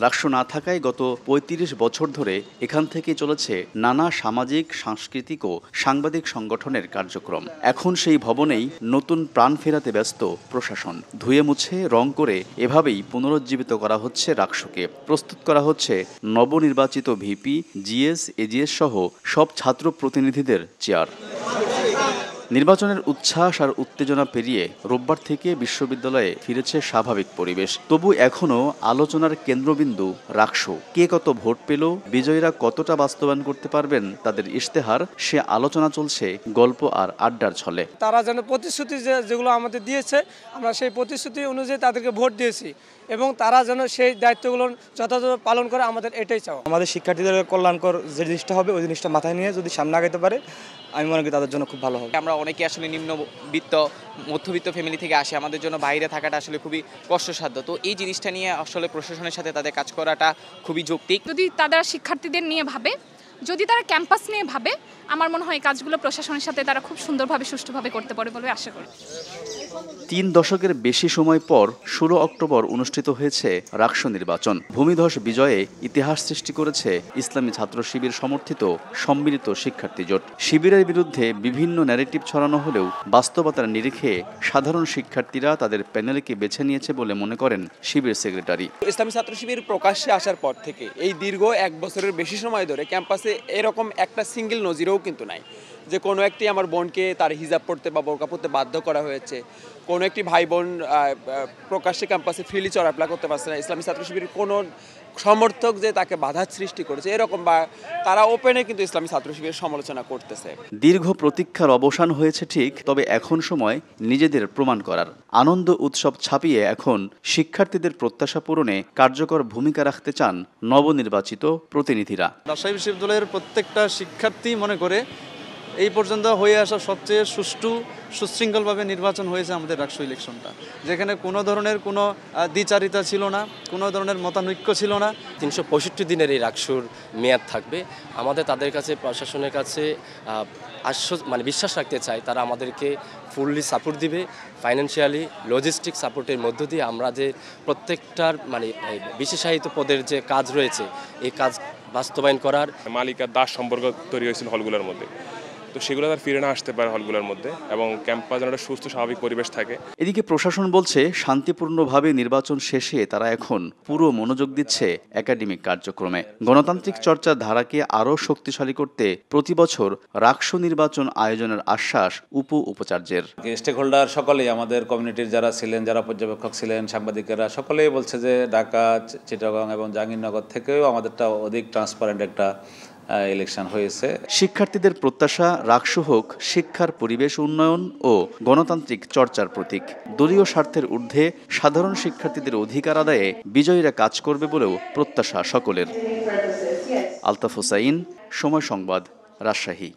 রাকসু না থাকায় গত ৩৫ বছর ধরে এখান থেকে চলেছে নানা সামাজিক, সাংস্কৃতিক ও সাংবাদিক সংগঠনের কার্যক্রম। এখন সেই ভবনেই নতুন প্রাণ ফেরাতে ব্যস্ত প্রশাসন। ধুয়ে মুছে রং করে এভাবেই পুনরুজ্জীবিত করা হচ্ছে রাকসুকে। প্রস্তুত করা হচ্ছে নবনির্বাচিত ভিপি, জিএস, এজিএস সহ সব ছাত্র প্রতিনিধিদের চেয়ার। নির্বাচনের উচ্ছ্বাস আর উত্তেজনা পেরিয়ে রোববার থেকে বিশ্ববিদ্যালয়ে ফিরেছে স্বাভাবিক পরিবেশ। তবু এখনও আলোচনার কেন্দ্রবিন্দু রাকসু। কে কত ভোট পেল, বিজয়ীরা কতটা বাস্তবায়ন করতে পারবেন তাদের ইশতেহার, সে আলোচনা চলছে গল্প আর আড্ডার ছলে। তারা যেন প্রতিশ্রুতি যেগুলো আমাদের দিয়েছে, আমরা সেই প্রতিশ্রুতি অনুযায়ী তাদেরকে ভোট দিয়েছি এবং তারা যেন সেই দায়িত্বগুলো যথাযথ পালন করে, আমাদের এটাই চাওয়া। আমাদের শিক্ষার্থীদের কল্যাণকর যে জিনিসটা হবে ওই জিনিসটা মাথায় নিয়ে যদি সামনে আগাতে পারে, আমি মনে করি তাদের জন্য খুব ভালো হবে। আমরা অনেকে আসলে নিম্নবিত্ত মধ্যবিত্ত ফ্যামিলি থেকে আসি, আমাদের জন্য বাইরে থাকাটা আসলে খুবই কষ্টসাধ্য। তো এই জিনিসটা নিয়ে আসলে প্রশাসনের সাথে তাদের কাজ করাটা খুবই যৌক্তিক। যদি তারা শিক্ষার্থীদের নিয়ে ভাবে, যদি তারা ক্যাম্পাস নিয়ে ভাবে, আমার মনে হয় এই কাজগুলো প্রশাসনের সাথে তারা খুব সুন্দরভাবে, সুষ্ঠুভাবে করতে পারে বলে আশা করি। ৩ দশকের বেশি সময় পর ১৬ অক্টোবর অনুষ্ঠিত হয়েছে রাকসু নির্বাচন। ভূমিধস বিজয়ে ইতিহাস সৃষ্টি করেছে ইসলামী ছাত্র শিবির সমর্থিত সম্মিলিত শিক্ষার্থী জোট। শিবিরের বিরুদ্ধে বিভিন্ন ন্যারেটিভ ছড়ানো হলেও বাস্তবতার নিরিখে সাধারণ শিক্ষার্থীরা তাদের প্যানেলকে বেছে নিয়েছে বলে মনে করেন শিবির সেক্রেটারি। ইসলামী ছাত্র শিবির প্রকাশ্যে আসার পর থেকে এই দীর্ঘ ১ বছরের বেশি সময় ধরে ক্যাম্পাসে এরকম একটা সিঙ্গেল নজিরও কিন্তু নাই যে কোনো একটি আমার বোনকে তার হিজাব পড়তে বা বোরকা পড়তে বাধ্য করা হয়েছে, কোনো একটি ভাই বোন প্রকাশ্যে ক্যাম্পাসে ফ্রিলি চলাফেরা করতে পারছে না, ইসলামী ছাত্র শিবিরের কোনো সমর্থক যে তাকে বাধার সৃষ্টি করেছে এরকম, বা তারা ওপেনে কিন্তু ইসলামী ছাত্র শিবিরের সমালোচনা করতেছে। দীর্ঘ প্রতীক্ষার অবসান হয়েছে ঠিক, তবে এখন সময় নিজেদের প্রমাণ করার। আনন্দ উৎসব ছাপিয়ে এখন শিক্ষার্থীদের প্রত্যাশা পূরণে কার্যকর ভূমিকা রাখতে চান নবনির্বাচিত প্রতিনিধিরা। রাজশাহী বিশ্ববিদ্যালয়ের প্রত্যেকটা শিক্ষার্থী মনে করে এই পর্যন্ত হয়ে আসা সবচেয়ে সুষ্ঠু সুশৃঙ্খলভাবে নির্বাচন হয়েছে আমাদের রাকসু ইলেকশনটা, যেখানে কোনো ধরনের কোনো দ্বিচারিতা ছিল না, কোনো ধরনের মতানৈক্য ছিল না। ৩৬৫ দিনের এই রাকসুর মেয়াদ থাকবে। আমাদের তাদের কাছে, প্রশাসনের কাছে বিশ্বাস রাখতে চাই তারা আমাদেরকে ফুললি সাপোর্ট দিবে, ফাইন্যান্সিয়ালি, লজিস্টিক সাপোর্টের মধ্য দিয়ে আমরা যে প্রত্যেকটার বিশেষায়িত পদের যে কাজ রয়েছে এই কাজ বাস্তবায়ন করার। মালিকা দাস সম্পর্ক তৈরি হয়েছিল হলগুলোর মধ্যে, তো সেগুলো তার ফিরে না আসতে পারে হলগুলোর মধ্যে এবং ক্যাম্পাস যেন একটা সুস্থ স্বাভাবিক পরিবেশ থাকে। এদিকে প্রশাসন বলছে শান্তিপূর্ণভাবে নির্বাচন শেষে তারা এখন পুরো মনোযোগ দিচ্ছে একাডেমিক কার্যক্রমে। গণতান্ত্রিক চর্চার ধারাকে আরও শক্তিশালী করতে প্রতি বছর রাকসু নির্বাচন আয়োজনের আশ্বাস উপাচার্যের। স্টেক হোল্ডার সকলেই, আমাদের কমিউনিটির যারা ছিলেন, যারা পর্যবেক্ষক ছিলেন, সাংবাদিকেরা সকলেই বলছে যে ঢাকা, চিটাগং এবং জাহাঙ্গীরনগর থেকেও আমাদেরটা অধিক ট্রান্সপারেন্ট একটা ইলেকশন হয়েছে। শিক্ষার্থীদের প্রত্যাশা রাকসু হোক শিক্ষার পরিবেশ উন্নয়ন ও গণতান্ত্রিক চর্চার প্রতীক। দলীয় স্বার্থের ঊর্ধ্বে সাধারণ শিক্ষার্থীদের অধিকার আদায়ে বিজয়ীরা কাজ করবে বলেও প্রত্যাশা সকলের। আলতাফ হোসাইন, সময় সংবাদ, রাজশাহী।